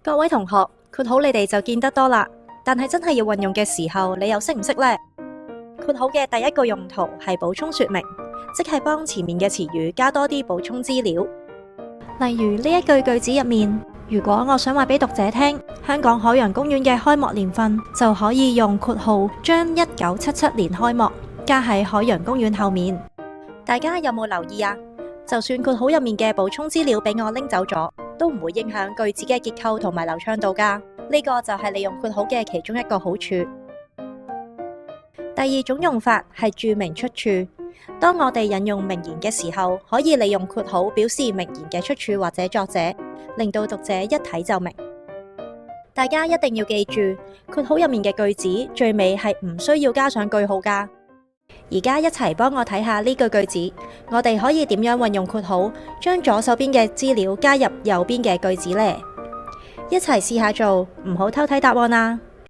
各位同學，括號你哋就見得多啦，但係真係要運用嘅時候，你又識唔識呢？括號嘅第一個用途係補充說明，即係幫前面嘅詞語加多啲補充資料。例如呢一句子入面，如果我想話俾讀者聽，香港海洋公園嘅開幕年份，就可以用括號將1977年開幕加喺海洋公園後面。大家有冇留意啊？就算括號入面嘅補充資料俾我拎走咗，都唔會影響句子嘅結構同埋流暢度㗎。呢個就係利用括號嘅其中一個好處。第二種用法係註明出處。當我哋引用名言嘅時候，可以利用括號表示名言嘅出處或者作者，令到讀者一睇就明。大家一定要記住，括號入面嘅句子最尾係唔需要加上句號㗎。而家一齊幫我睇下呢句句子，我哋可以點樣運用括號，將左手邊嘅資料加入右邊嘅句子呢？一齊試下做，唔好偷睇答案啦。